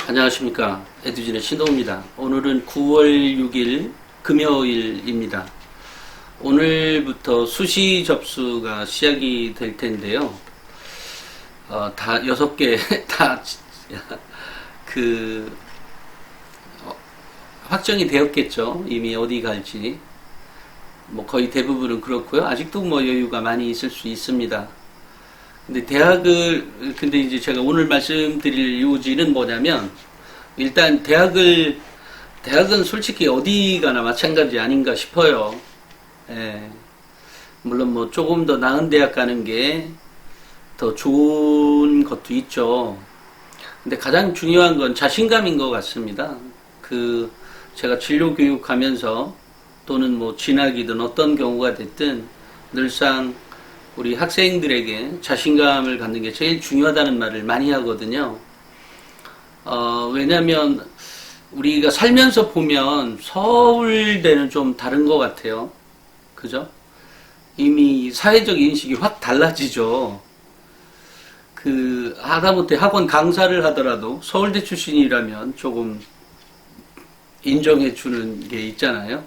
안녕하십니까. 에듀진의 신동입니다. 오늘은 9월 6일 금요일입니다. 오늘부터 수시 접수가 시작이 될 텐데요. 다 6개 다 확정이 되었겠죠. 이미 어디 갈지. 뭐 거의 대부분은 그렇고요. 아직도 뭐 여유가 많이 있을 수 있습니다. 근데 이제 제가 오늘 말씀드릴 요지는 뭐냐면, 일단 대학은 솔직히 어디 가나 마찬가지 아닌가 싶어요. 예. 물론 뭐 조금 더 나은 대학 가는 게 더 좋은 것도 있죠. 근데 가장 중요한 건 자신감인 것 같습니다. 제가 진로 교육하면서 또는 뭐 진학이든 어떤 경우가 됐든 늘상 우리 학생들에게 자신감을 갖는 게 제일 중요하다는 말을 많이 하거든요. 왜냐면 우리가 살면서 보면 서울대는 좀 다른 것 같아요. 그죠? 이미 사회적 인식이 확 달라지죠. 하다못해 학원 강사를 하더라도 서울대 출신이라면 조금 인정해주는 게 있잖아요.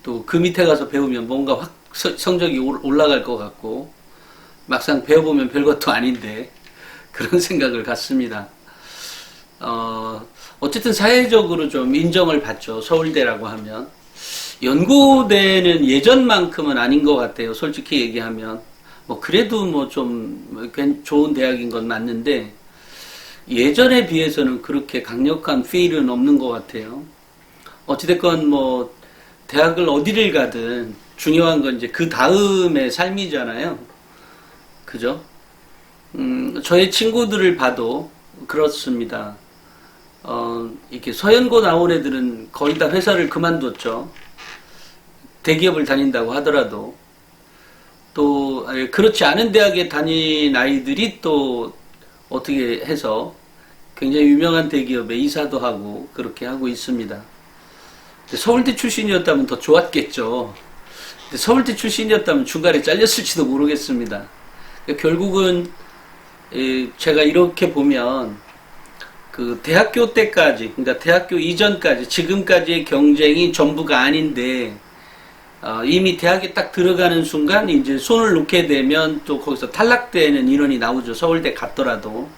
또 그 밑에 가서 배우면 뭔가 확 성적이 올라갈 것 같고, 막상 배워보면 별것도 아닌데 그런 생각을 갖습니다. 어쨌든 사회적으로 좀 인정을 받죠. 서울대라고 하면. 연고대는 예전만큼은 아닌 것 같아요. 솔직히 얘기하면. 뭐 그래도 뭐 좀 좋은 대학인 건 맞는데, 예전에 비해서는 그렇게 강력한 필은 없는 것 같아요. 어찌됐건 뭐 대학을 어디를 가든 중요한 건 이제 그 다음의 삶이잖아요. 그죠? 저의 친구들을 봐도 그렇습니다. 이렇게 서연고 나온 애들은 거의 다 회사를 그만뒀죠. 대기업을 다닌다고 하더라도. 또, 그렇지 않은 대학에 다닌 아이들이 또 어떻게 해서 굉장히 유명한 대기업에 이사도 하고 그렇게 하고 있습니다. 서울대 출신이었다면 더 좋았겠죠. 서울대 출신이었다면 중간에 잘렸을지도 모르겠습니다. 결국은 제가 이렇게 보면 대학교 때까지, 그러니까 대학교 이전까지, 지금까지의 경쟁이 전부가 아닌데, 이미 대학에 딱 들어가는 순간 이제 손을 놓게 되면 또 거기서 탈락되는 인원이 나오죠. 서울대 갔더라도.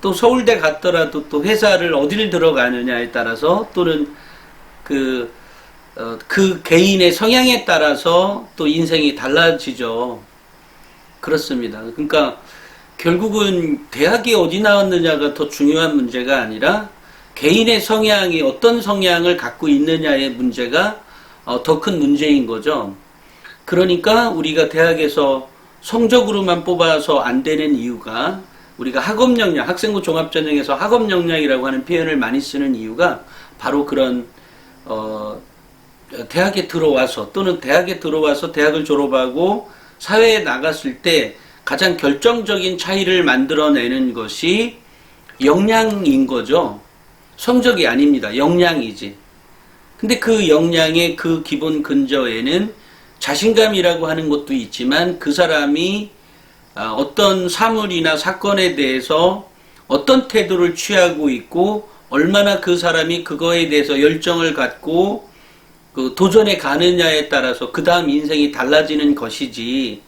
또 서울대 갔더라도 또 회사를 어디를 들어가느냐에 따라서, 또는 그 개인의 성향에 따라서 또 인생이 달라지죠. 그렇습니다. 그러니까 결국은 대학이 어디 나왔느냐가 더 중요한 문제가 아니라 개인의 성향이 어떤 성향을 갖고 있느냐의 문제가 더 큰 문제인 거죠. 그러니까 우리가 대학에서 성적으로만 뽑아서 안 되는 이유가, 우리가 학업 역량, 학생부 종합전형에서 학업 역량이라고 하는 표현을 많이 쓰는 이유가 바로 그런 대학에 들어와서, 또는 대학에 들어와서 대학을 졸업하고 사회에 나갔을 때 가장 결정적인 차이를 만들어내는 것이 역량인 거죠. 성적이 아닙니다. 역량이지. 근데 그 역량의 그 기본 근저에는 자신감이라고 하는 것도 있지만, 그 사람이 어떤 사물이나 사건에 대해서 어떤 태도를 취하고 있고, 얼마나 그 사람이 그거에 대해서 열정을 갖고 도전해 가느냐에 따라서 그 다음 인생이 달라지는 것이지,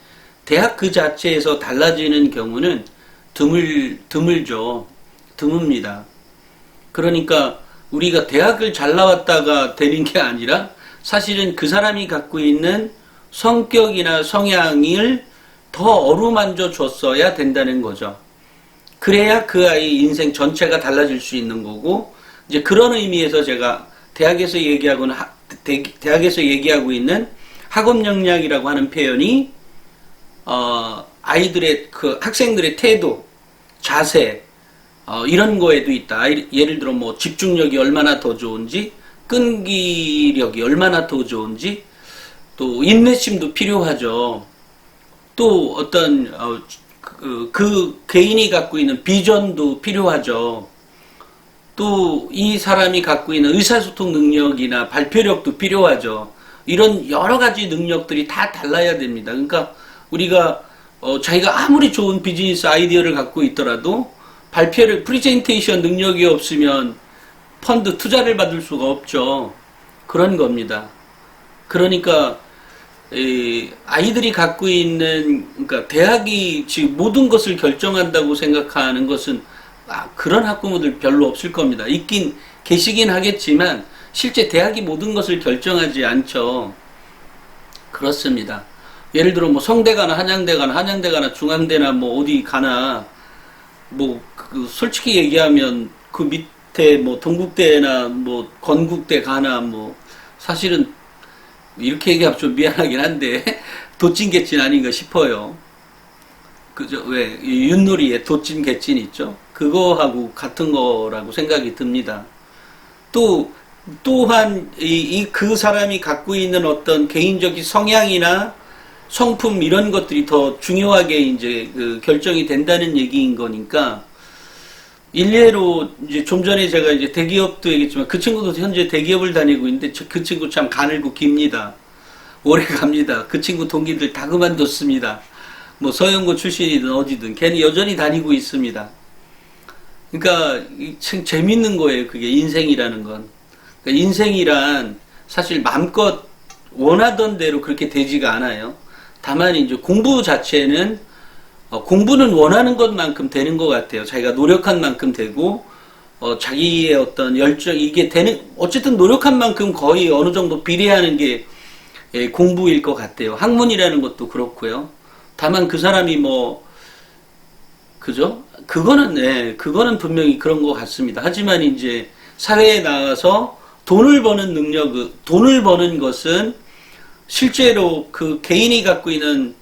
대학 그 자체에서 달라지는 경우는 드물죠. 드뭅니다. 그러니까 우리가 대학을 잘 나왔다가 되는 게 아니라, 사실은 그 사람이 갖고 있는 성격이나 성향을 더 어루만져 줬어야 된다는 거죠. 그래야 그 아이 인생 전체가 달라질 수 있는 거고, 이제 그런 의미에서 제가 대학에서 얘기하고 있는 학업 역량이라고 하는 표현이 아이들의 학생들의 태도, 자세, 이런 거에도 있다. 예를 들어 뭐 집중력이 얼마나 더 좋은지, 끈기력이 얼마나 더 좋은지, 또 인내심도 필요하죠. 또 어떤 그 개인이 갖고 있는 비전도 필요하죠. 또 이 사람이 갖고 있는 의사소통 능력이나 발표력도 필요하죠. 이런 여러 가지 능력들이 다 달라야 됩니다. 그러니까 우리가 자기가 아무리 좋은 비즈니스 아이디어를 갖고 있더라도 발표를, 프리젠테이션 능력이 없으면 펀드 투자를 받을 수가 없죠. 그런 겁니다. 그러니까 아이들이 갖고 있는, 그러니까 대학이 지금 모든 것을 결정한다고 생각하는 것은 그런 학부모들 별로 없을 겁니다. 있긴 계시긴 하겠지만 실제 대학이 모든 것을 결정하지 않죠. 그렇습니다. 예를 들어 뭐 성대 가나 한양대 가나 중앙대나 뭐 어디 가나 뭐 솔직히 얘기하면 그 밑에 뭐 동국대나 뭐 건국대 가나 뭐 사실은 이렇게 얘기하면 좀 미안하긴 한데 도찐개찐 아닌가 싶어요. 그죠? 왜 윷놀이에 도찐개찐 있죠? 그거하고 같은 거라고 생각이 듭니다. 또한 그 사람이 갖고 있는 어떤 개인적인 성향이나 성품 이런 것들이 더 중요하게 이제 결정이 된다는 얘기인 거니까, 일례로 이제 좀 전에 제가 이제 대기업도 얘기했지만 그 친구도 현재 대기업을 다니고 있는데 그 친구 참 가늘고 깁니다. 오래 갑니다. 그 친구 동기들 다 그만뒀습니다. 뭐 서영고 출신이든 어디든 걔는 여전히 다니고 있습니다. 그러니까 참 재밌는 거예요. 그게 인생이라는 건. 그러니까 인생이란 사실 마음껏 원하던 대로 그렇게 되지가 않아요. 다만 이제 공부 자체는 공부는 원하는 것만큼 되는 것 같아요. 자기가 노력한 만큼 되고 자기의 어떤 열정 이게 되는, 어쨌든 노력한 만큼 거의 어느 정도 비례하는 게 공부일 것 같아요. 학문이라는 것도 그렇고요. 다만 그 사람이 뭐 그죠? 그거는 분명히 그런 것 같습니다. 하지만 이제 사회에 나가서 돈을 버는 것은 실제로 그 개인이 갖고 있는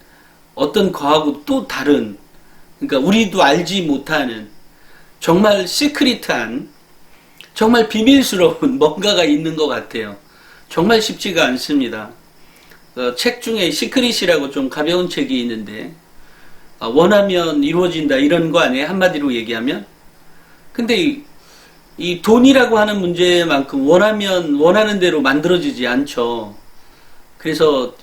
어떤 거하고 또 다른, 그러니까 우리도 알지 못하는 정말 시크릿한, 정말 비밀스러운 뭔가가 있는 것 같아요. 정말 쉽지가 않습니다. 책 중에 시크릿이라고 좀 가벼운 책이 있는데, 원하면 이루어진다 이런 거 아니에요? 한마디로 얘기하면. 근데 이 돈이라고 하는 문제만큼 원하는 대로 만들어지지 않죠. 그래서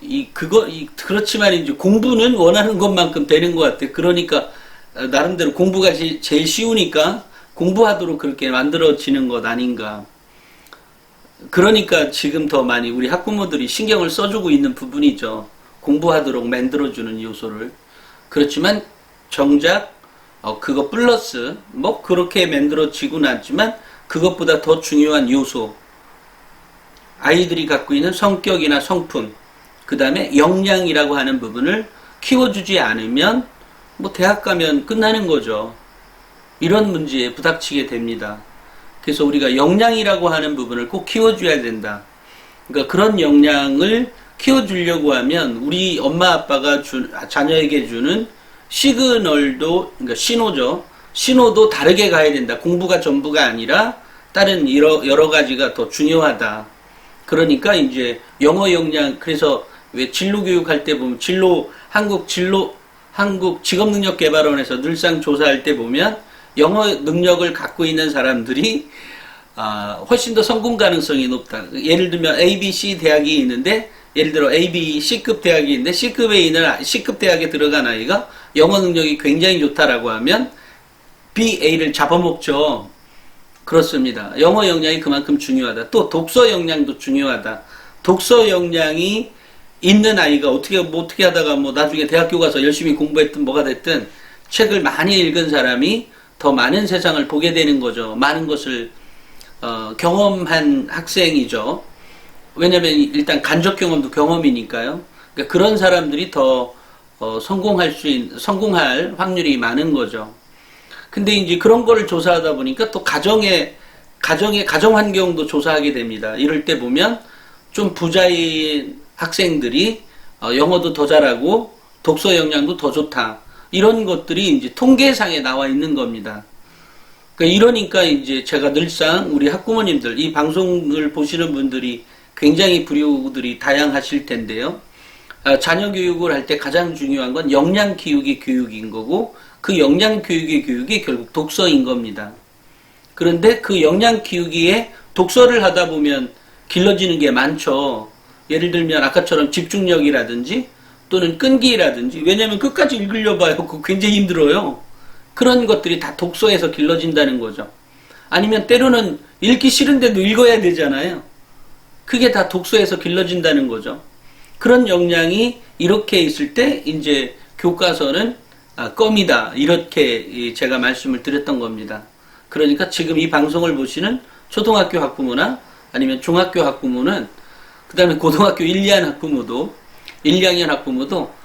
그렇지만 이제 공부는 원하는 것만큼 되는 것 같아요. 그러니까 나름대로 공부가 제일 쉬우니까 공부하도록 그렇게 만들어지는 것 아닌가. 그러니까 지금 더 많이 우리 학부모들이 신경을 써주고 있는 부분이죠. 공부하도록 만들어주는 요소를. 그렇지만 정작 그거 플러스 뭐 그렇게 만들어지고는 않지만 그것보다 더 중요한 요소, 아이들이 갖고 있는 성격이나 성품, 그 다음에 역량이라고 하는 부분을 키워주지 않으면 뭐 대학 가면 끝나는 거죠. 이런 문제에 부닥치게 됩니다. 그래서 우리가 역량이라고 하는 부분을 꼭 키워줘야 된다. 그러니까 그런 역량을 키워주려고 하면 우리 엄마 아빠가 자녀에게 주는 시그널도, 그러니까 신호죠. 신호도 다르게 가야 된다. 공부가 전부가 아니라 다른 여러 가지가 더 중요하다. 그러니까 이제 영어 역량, 그래서 왜 진로 교육할 때 보면 한국 직업능력개발원에서 늘상 조사할 때 보면 영어 능력을 갖고 있는 사람들이 훨씬 더 성공 가능성이 높다. 예를 들면 A, B, C 대학이 있는데, 예를 들어 A, B, C급 대학이 있는데 C급에 있는 C급 대학에 들어간 아이가 영어 능력이 굉장히 좋다라고 하면 B, A를 잡아먹죠. 그렇습니다. 영어 역량이 그만큼 중요하다. 또 독서 역량도 중요하다. 독서 역량이 있는 아이가 어떻게 하다가 뭐 나중에 대학교 가서 열심히 공부했든 뭐가 됐든 책을 많이 읽은 사람이 더 많은 세상을 보게 되는 거죠. 많은 것을 경험한 학생이죠. 왜냐면 일단 간접 경험도 경험이니까요. 그러니까 그런 사람들이 더 성공할 확률이 많은 거죠. 근데 이제 그런 거를 조사하다 보니까 또 가정 환경도 조사하게 됩니다. 이럴 때 보면 좀 부자인 학생들이 영어도 더 잘하고 독서 역량도 더 좋다. 이런 것들이 이제 통계상에 나와 있는 겁니다. 이러니까 이제 제가 늘상 우리 학부모님들, 이 방송을 보시는 분들이 굉장히 부류들이 다양하실 텐데요. 자녀 교육을 할 때 가장 중요한 건 역량 키우기 교육인 거고, 그 역량 키우기 교육이 결국 독서인 겁니다. 그런데 그 역량 키우기에 독서를 하다 보면 길러지는 게 많죠. 예를 들면 아까처럼 집중력이라든지 또는 끈기라든지, 왜냐면 끝까지 읽으려 봐요. 그거 굉장히 힘들어요. 그런 것들이 다 독서에서 길러진다는 거죠. 아니면 때로는 읽기 싫은데도 읽어야 되잖아요. 그게 다 독서에서 길러진다는 거죠. 그런 역량이 이렇게 있을 때 이제 교과서는 껌이다. 이렇게 제가 말씀을 드렸던 겁니다. 그러니까 지금 이 방송을 보시는 초등학교 학부모나 아니면 중학교 학부모는 그 다음에 고등학교 1, 2학년 학부모도 1, 2학년 학부모도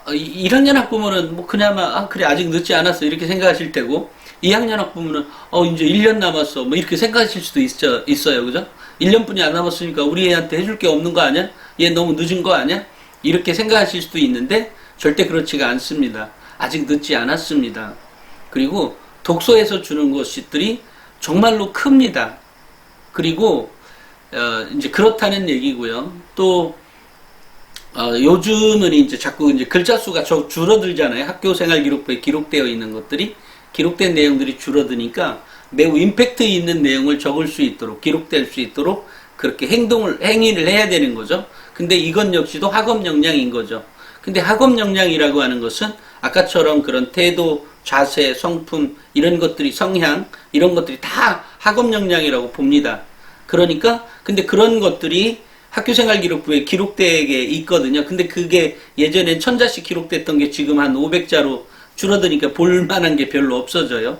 1학년 학부모는 뭐 그나마 그래 아직 늦지 않았어 이렇게 생각하실 테고 2학년 학부모는 이제 1년 남았어 뭐 이렇게 생각하실 수도 있어요. 그죠? 1년뿐이 안 남았으니까 우리 애한테 해줄 게 없는 거 아니야? 얘 너무 늦은 거 아니야? 이렇게 생각하실 수도 있는데 절대 그렇지가 않습니다. 아직 늦지 않았습니다. 그리고 독서에서 주는 것들이 정말로 큽니다. 그리고 이제 그렇다는 얘기고요. 또 요즘은 이제 자꾸 이제 글자 수가 줄어들잖아요. 학교 생활 기록부에 기록되어 있는 것들이 기록된 내용들이 줄어드니까 매우 임팩트 있는 내용을 적을 수 있도록 기록될 수 있도록 그렇게 행위를 해야 되는 거죠. 근데 이건 역시도 학업 역량인 거죠. 근데 학업 역량이라고 하는 것은 아까처럼 그런 태도, 자세, 성품 이런 것들이 성향 이런 것들이 다 학업 역량이라고 봅니다. 그러니까 근데 그런 것들이 학교생활 기록부에 기록되게 있거든요. 근데 그게 예전엔 1000자씩 기록됐던 게 지금 한 500자로 줄어드니까 볼만한 게 별로 없어져요.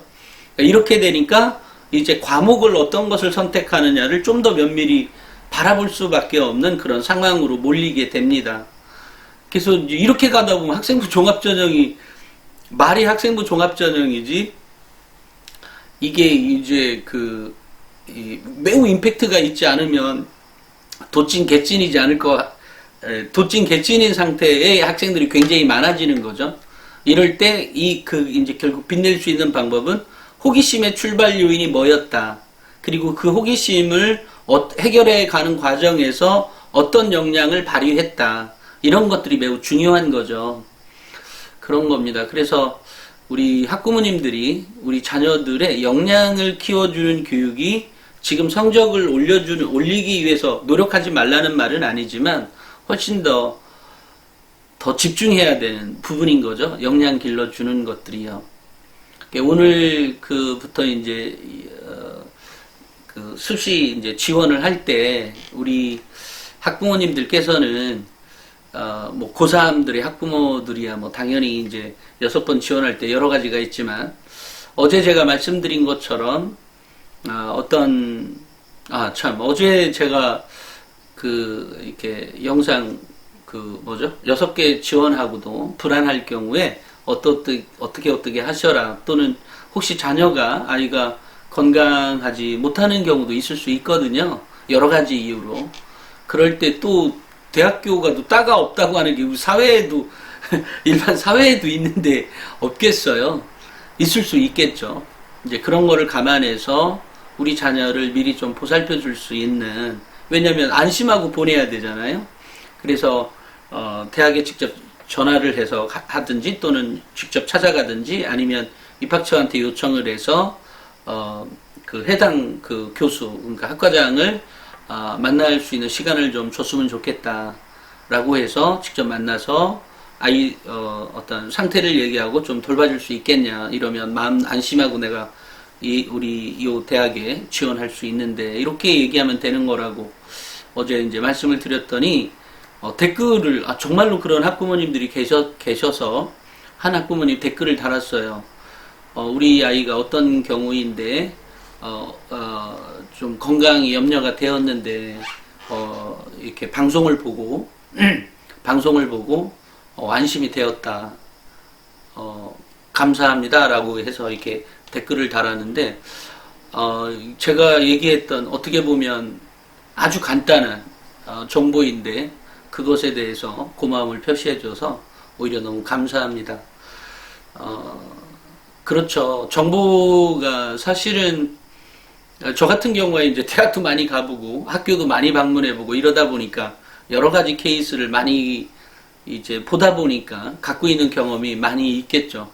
이렇게 되니까 이제 과목을 어떤 것을 선택하느냐를 좀 더 면밀히 바라볼 수밖에 없는 그런 상황으로 몰리게 됩니다. 그래서 이렇게 가다 보면 학생부 종합전형이 말이 학생부 종합전형이지 이게 이제 매우 임팩트가 있지 않으면 도찐 개찐이지 않을 도찐 개찐인 상태의 학생들이 굉장히 많아지는 거죠. 이럴 때 이제 결국 빛낼 수 있는 방법은 호기심의 출발 요인이 뭐였다. 그리고 그 호기심을 해결해 가는 과정에서 어떤 역량을 발휘했다. 이런 것들이 매우 중요한 거죠. 그런 겁니다. 그래서 우리 학부모님들이 우리 자녀들의 역량을 키워주는 교육이 지금 성적을 올리기 위해서 노력하지 말라는 말은 아니지만 훨씬 더 집중해야 되는 부분인 거죠. 역량 길러주는 것들이요. 오늘부터 이제 수시 이제 지원을 할 때 우리 학부모님들께서는 뭐 고3들의 학부모들이야 뭐 당연히 이제 6번 지원할 때 여러 가지가 있지만 어제 제가 말씀드린 것처럼 어제 제가 이렇게 영상 6개 지원하고도 불안할 경우에 어떻게 하셔라 또는 혹시 아이가 건강하지 못하는 경우도 있을 수 있거든요. 여러 가지 이유로. 그럴 때 또 대학교가 또 따가 없다고 하는 게 우리 사회에도 일반 사회에도 있는데 없겠어요. 있을 수 있겠죠. 이제 그런 거를 감안해서 우리 자녀를 미리 좀 보살펴 줄 수 있는 왜냐면 안심하고 보내야 되잖아요. 그래서 대학에 직접 전화를 해서 하든지 또는 직접 찾아가든지 아니면 입학처한테 요청을 해서 해당 교수 그러니까 학과장을 만날 수 있는 시간을 좀 줬으면 좋겠다라고 해서 직접 만나서 아이 어떤 상태를 얘기하고 좀 돌봐줄 수 있겠냐 이러면 마음 안심하고 내가 우리 이 대학에 지원할 수 있는데 이렇게 얘기하면 되는 거라고 어제 이제 말씀을 드렸더니 댓글을 정말로 그런 학부모님들이 계셔서 한 학부모님 댓글을 달았어요. 우리 아이가 어떤 경우인데 좀 건강이 염려가 되었는데 이렇게 방송을 보고 안심이 되었다. 감사합니다라고 해서 이렇게 댓글을 달았는데 제가 얘기했던 어떻게 보면 아주 간단한 정보인데 그것에 대해서 고마움을 표시해줘서 오히려 너무 감사합니다. 그렇죠. 정보가 사실은 저 같은 경우에 이제 대학도 많이 가보고 학교도 많이 방문해보고 이러다 보니까 여러 가지 케이스를 많이 이제 보다 보니까 갖고 있는 경험이 많이 있겠죠.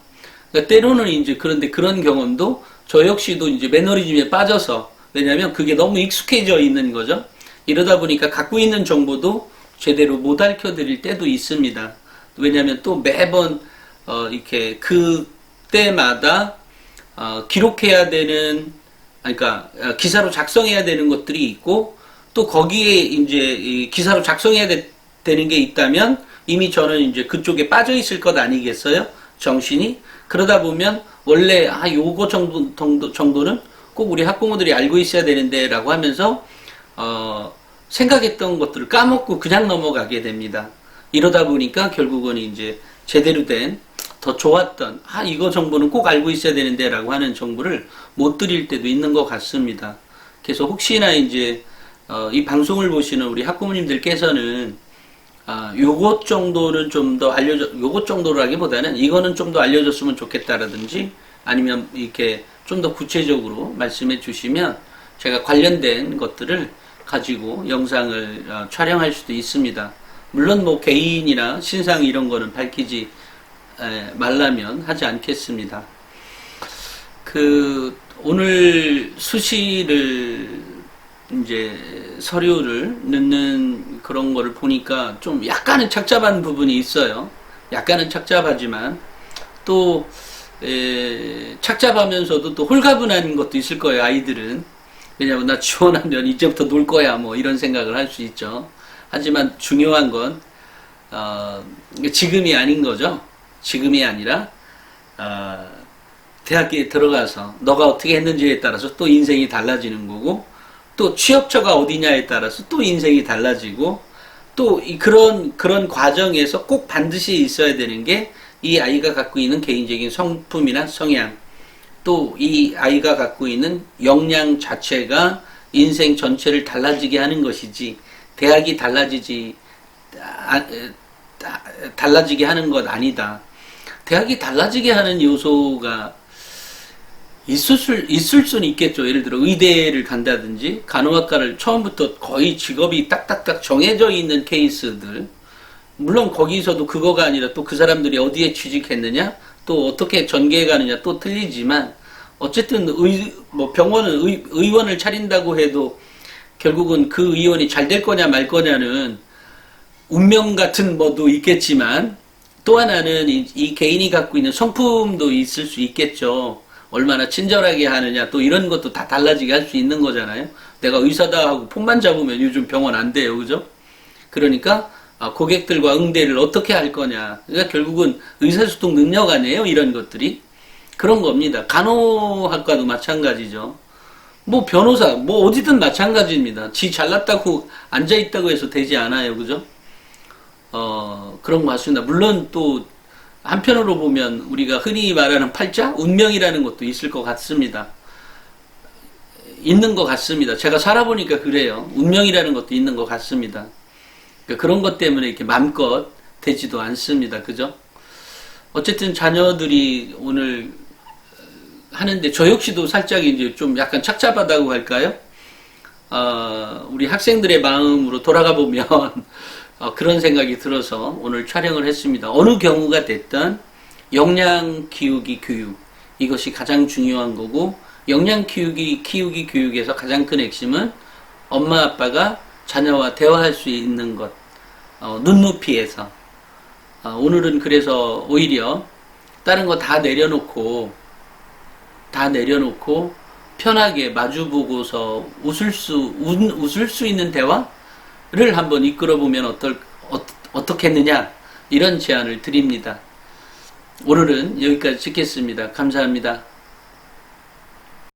그러니까 때로는 이제 그런데 그런 경험도 저 역시도 이제 매너리즘에 빠져서 왜냐하면 그게 너무 익숙해져 있는 거죠. 이러다 보니까 갖고 있는 정보도 제대로 못 알려드릴 때도 있습니다. 왜냐하면 또 매번 이렇게 그때마다 기록해야 되는, 그러니까 기사로 작성해야 되는 것들이 있고, 또 거기에 이제 이 기사로 작성해야 되는 게 있다면 이미 저는 이제 그쪽에 빠져 있을 것 아니겠어요? 정신이. 그러다 보면 원래 요거 정도는 꼭 우리 학부모들이 알고 있어야 되는데라고 하면서 생각했던 것들을 까먹고 그냥 넘어가게 됩니다. 이러다 보니까 결국은 이제 제대로 된 더 좋았던 이거 정보는 꼭 알고 있어야 되는데 라고 하는 정보를 못 드릴 때도 있는 것 같습니다. 그래서 혹시나 이제 이 방송을 보시는 우리 학부모님들께서는 요것 정도는 좀 더 요것 정도라기보다는 이거는 좀 더 알려줬으면 좋겠다라든지 아니면 이렇게 좀 더 구체적으로 말씀해 주시면 제가 관련된 것들을 가지고 영상을 촬영할 수도 있습니다. 물론 뭐 개인이나 신상 이런 거는 밝히지 말라면 하지 않겠습니다. 오늘 수시를 이제 서류를 넣는 그런 거를 보니까 좀 약간은 착잡한 부분이 있어요. 약간은 착잡하지만 또 착잡하면서도 또 홀가분한 것도 있을 거예요. 아이들은. 왜냐면 나 지원하면 이제부터 놀 거야 뭐 이런 생각을 할 수 있죠. 하지만 중요한 건 지금이 아닌 거죠. 지금이 아니라 대학교에 들어가서 너가 어떻게 했는지에 따라서 또 인생이 달라지는 거고, 또 취업처가 어디냐에 따라서 또 인생이 달라지고, 또 그런 과정에서 꼭 반드시 있어야 되는 게 이 아이가 갖고 있는 개인적인 성품이나 성향, 또 이 아이가 갖고 있는 역량 자체가 인생 전체를 달라지게 하는 것이지, 대학이 달라지게 하는 것 아니다. 대학이 달라지게 하는 요소가 있을 수는 있겠죠. 예를 들어 의대를 간다든지 간호학과를 처음부터 거의 직업이 딱딱딱 정해져 있는 케이스들, 물론 거기서도 그거가 아니라 또 그 사람들이 어디에 취직했느냐, 또 어떻게 전개해 가느냐 또 틀리지만, 어쨌든 병원은 의원을 차린다고 해도 결국은 그 의원이 잘 될 거냐 말 거냐는 운명 같은 뭐도 있겠지만, 또 하나는 이 개인이 갖고 있는 성품도 있을 수 있겠죠. 얼마나 친절하게 하느냐, 또 이런 것도 다 달라지게 할 수 있는 거잖아요. 내가 의사다 하고 폰만 잡으면 요즘 병원 안 돼요. 그죠? 그러니까 고객들과 응대를 어떻게 할 거냐. 그러니까 결국은 의사소통 능력 아니에요. 이런 것들이. 그런 겁니다. 간호학과도 마찬가지죠. 뭐 변호사, 뭐 어디든 마찬가지입니다. 지 잘났다고 앉아있다고 해서 되지 않아요. 그죠? 그런 것 같습니다. 물론 또 한편으로 보면 우리가 흔히 말하는 팔자? 운명이라는 것도 있을 것 같습니다. 있는 것 같습니다. 제가 살아보니까 그래요. 운명이라는 것도 있는 것 같습니다. 그러니까 그런 것 때문에 이렇게 맘껏 되지도 않습니다. 그죠? 어쨌든 자녀들이 오늘 하는데 저 역시도 살짝 이제 좀 약간 착잡하다고 할까요? 우리 학생들의 마음으로 돌아가 보면 그런 생각이 들어서 오늘 촬영을 했습니다. 어느 경우가 됐든 역량 키우기 교육, 이것이 가장 중요한 거고, 역량 키우기 교육에서 가장 큰 핵심은 엄마 아빠가 자녀와 대화할 수 있는 것, 눈높이에서. 오늘은 그래서 오히려 다른 거 다 내려놓고 편하게 마주보고서 웃을 수 있는 대화를 한번 이끌어보면 어떻겠느냐, 이런 제안을 드립니다. 오늘은 여기까지 찍겠습니다. 감사합니다.